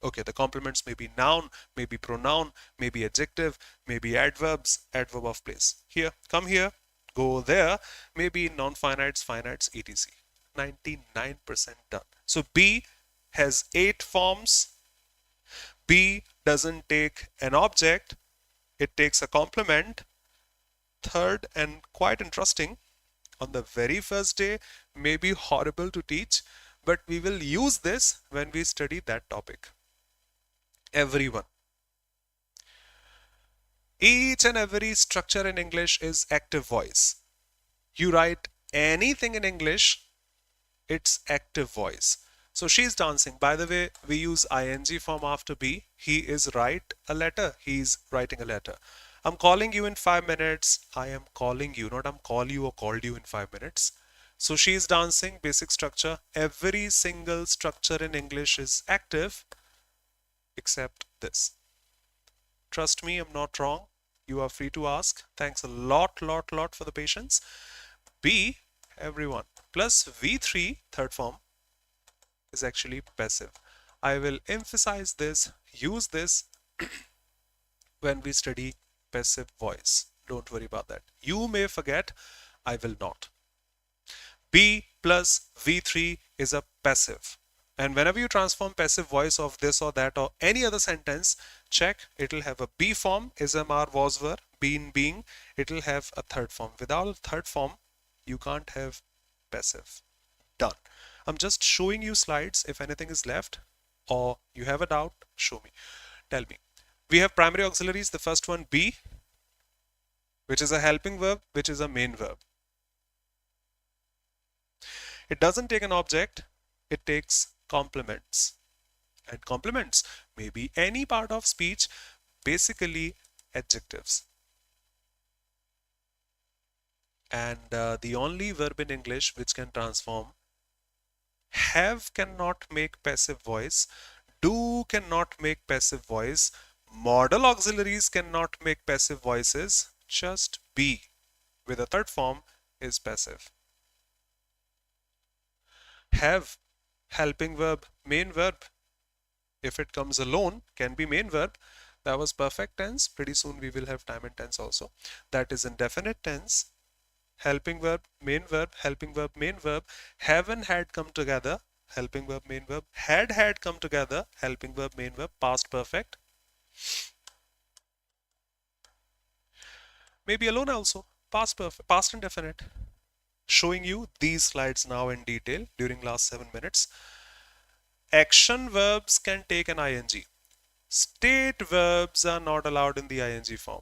Okay, the complements may be noun, maybe pronoun, maybe adjective, maybe adverbs, adverb of place. Here, come here, go there, maybe non-finites, finites, etc. 99% done. So be has 8 forms. Be doesn't take an object, it takes a complement. Third, and quite interesting, on the very first day may be horrible to teach, but we will use this when we study that topic. Everyone. Each and every structure in English is active voice. You write anything in English, it's active voice. So she's dancing. By the way, we use ing form after be. He is write a letter. He's writing a letter. I'm calling you in 5 minutes. I am calling you, not I'm call you or called you in 5 minutes. So she's dancing, basic structure. Every single structure in English is active except this. Trust me, I'm not wrong. You are free to ask. Thanks a lot for the patience. Be, everyone, plus V3, third form, is actually passive. I will emphasize this, use this when we study passive voice. Don't worry about that. You may forget, I will not. Be plus V3 is a passive. And whenever you transform passive voice of this or that or any other sentence, check, it'll have a be form, is, am, are, was, were, been, being. It'll have a third form. Without a third form, you can't have passive. Done. I'm just showing you slides. If anything is left or you have a doubt, show me. Tell me. We have primary auxiliaries. The first one, be, which is a helping verb, which is a main verb. It doesn't take an object. It takes complements. And complements may be any part of speech, basically adjectives. And the only verb in English which can transform have cannot make passive voice, do cannot make passive voice, modal auxiliaries cannot make passive voices, just be with a third form is passive. Have, helping verb, main verb. If it comes alone, can be main verb. That was perfect tense. Pretty soon we will have time and tense also. That is indefinite tense. Helping verb, main verb, helping verb, main verb. Have and had come together. Helping verb, main verb. Had come together. Helping verb, main verb. Past perfect. Maybe alone also. Past perfect, past indefinite. Showing you these slides now in detail during last 7 minutes. Action verbs can take an ing. State verbs are not allowed in the ing form,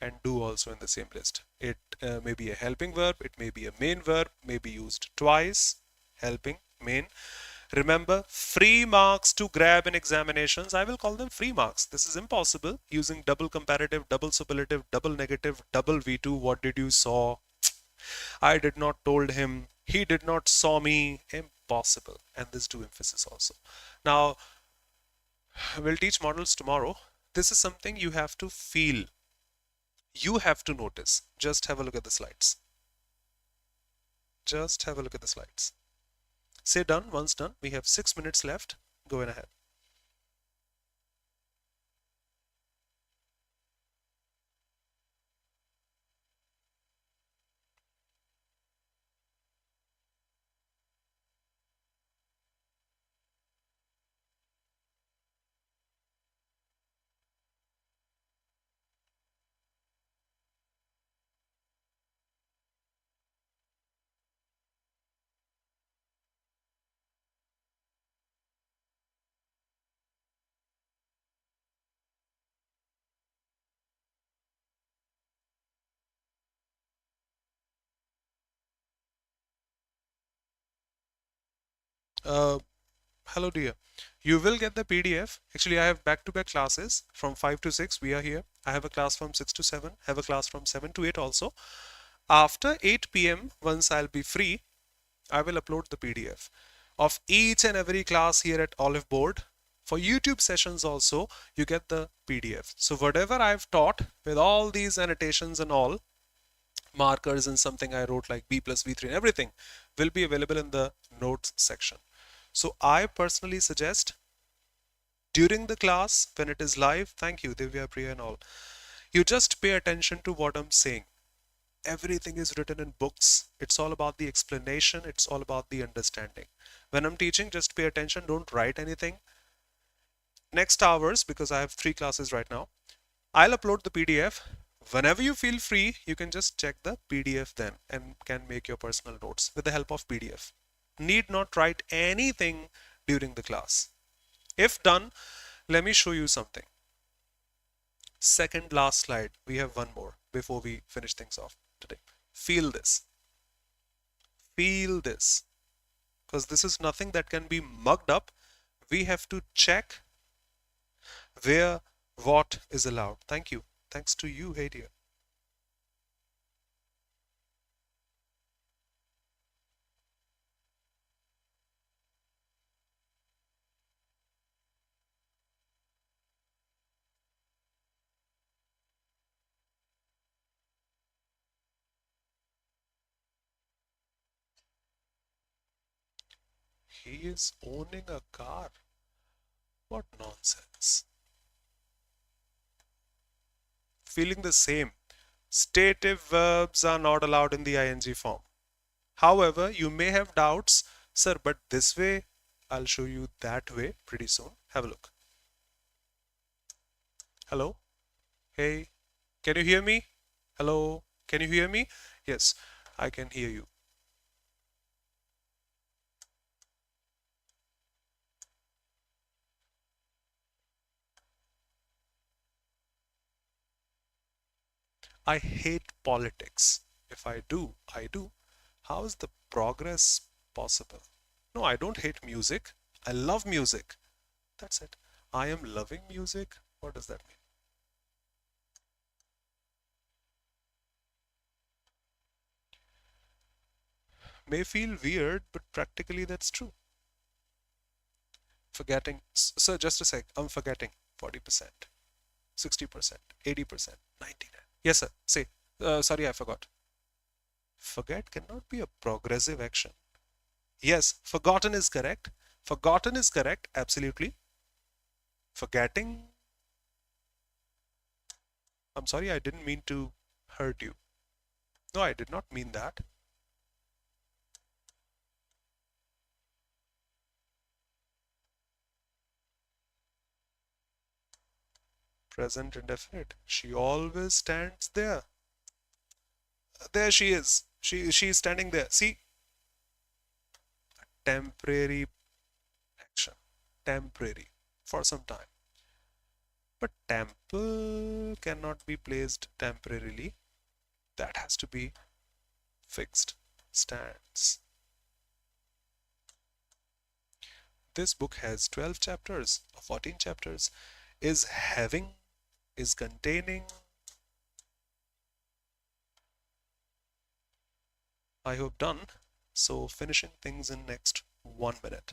and do also in the same list. It may be a helping verb, it may be a main verb, may be used twice, helping, main. Remember, free marks to grab in examinations, I will call them free marks. This is impossible using double comparative, double superlative, double negative, double V2. What did you saw? I did not told him. He did not saw me. Impossible. And this do emphasis also. Now, we'll teach models tomorrow. This is something you have to feel. You have to notice. Just have a look at the slides. Just have a look at the slides. Say done. Once done. We have 6 minutes left. Go in ahead. Hello, dear. You will get the PDF. Actually, I have back-to-back classes from 5 to 6. We are here. I have a class from 6 to 7. Have a class from 7 to 8 also. After 8 p.m., once I'll be free, I will upload the PDF of each and every class here at Oliveboard. For YouTube sessions also, you get the PDF. So whatever I've taught with all these annotations and all, markers and something I wrote like B plus V3 and everything will be available in the notes section. So I personally suggest during the class when it is live, thank you Divya, Priya and all, you just pay attention to what I'm saying. Everything is written in books. It's all about the explanation. It's all about the understanding. When I'm teaching, just pay attention. Don't write anything. Next hours, because I have 3 classes right now, I'll upload the PDF. Whenever you feel free, you can just check the PDF then and can make your personal notes with the help of PDF. Need not write anything during the class. If done, let me show you something. Second last slide. We have one more before we finish things off today. Feel this. Feel this. Because this is nothing that can be mugged up. We have to check where what is allowed. Thank you. Thanks to you, hey dear. He is owning a car. What nonsense. Feeling the same. Stative verbs are not allowed in the ing form. However, you may have doubts, sir, but this way, I'll show you that way pretty soon. Have a look. Hello? Hey, can you hear me? Hello? Can you hear me? Yes, I can hear you. I hate politics. If I do, I do. How is the progress possible? No, I don't hate music. I love music. That's it. I am loving music. What does that mean? May feel weird, but practically that's true. Forgetting. Sir, just a sec. I'm forgetting. 40%, 60%, 80%, 99. Yes, sir. Say. Sorry, I forgot. Forget cannot be a progressive action. Yes, forgotten is correct. Forgotten is correct. Absolutely. Forgetting. I'm sorry, I didn't mean to hurt you. No, I did not mean that. Present indefinite. She always stands there. There she is. She's standing there. See, temporary action. Temporary for some time. But temple cannot be placed temporarily. That has to be fixed. Stands. This book has 12 chapters, 14 chapters. Is having, is containing. I hope done. So finishing things in next 1 minute.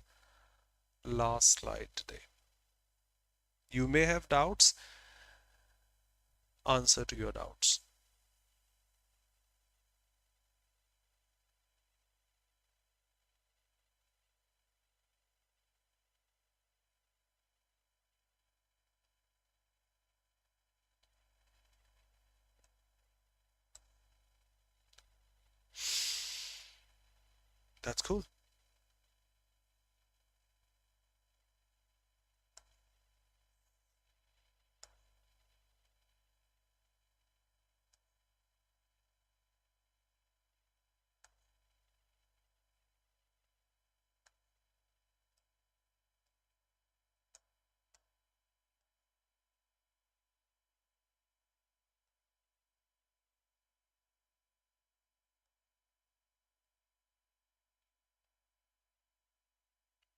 Last slide today. You may have doubts. Answer to your doubts. That's cool.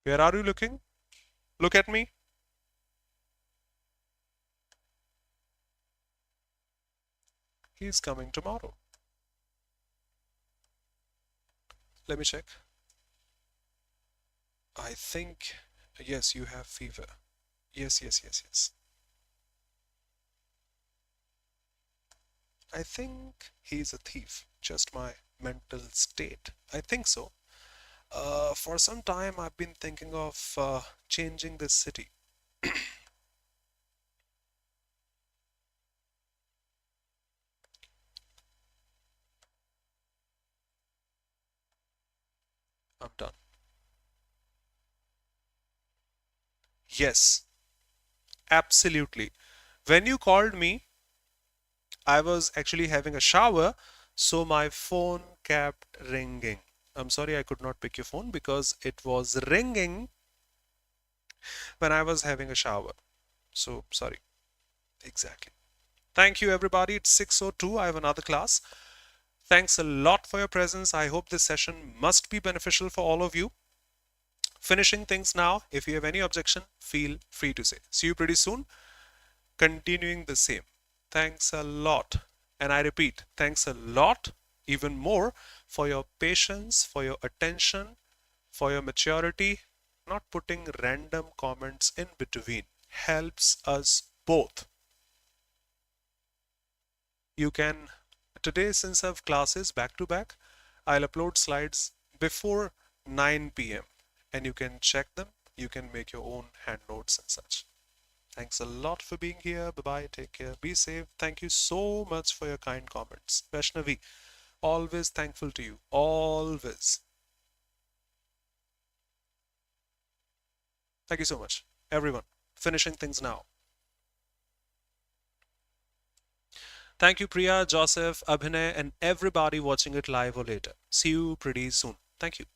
Where are you looking? Look at me. He's coming tomorrow. Let me check. I think, yes, you have fever. Yes, yes, yes, yes. I think he's a thief. Just my mental state. I think so. For some time, I've been thinking of changing this city. I'm done. Yes, absolutely. When you called me, I was actually having a shower, so my phone kept ringing. I'm sorry I could not pick your phone because it was ringing when I was having a shower. So sorry. Exactly. Thank you, everybody. It's 6:02. I have another class. Thanks a lot for your presence. I hope this session must be beneficial for all of you. Finishing things now. If you have any objection, feel free to say. See you pretty soon. Continuing the same. Thanks a lot. And I repeat, thanks a lot, even more, for your patience, for your attention, for your maturity. Not putting random comments in between helps us both. You can, today, since I have classes back to back, I'll upload slides before 9 p.m. and you can check them. You can make your own hand notes and such. Thanks a lot for being here. Bye bye. Take care. Be safe. Thank you so much for your kind comments. Vaishnavi, always thankful to you. Always. Thank you so much. Everyone, finishing things now. Thank you, Priya, Joseph, Abhinay, and everybody watching it live or later. See you pretty soon. Thank you.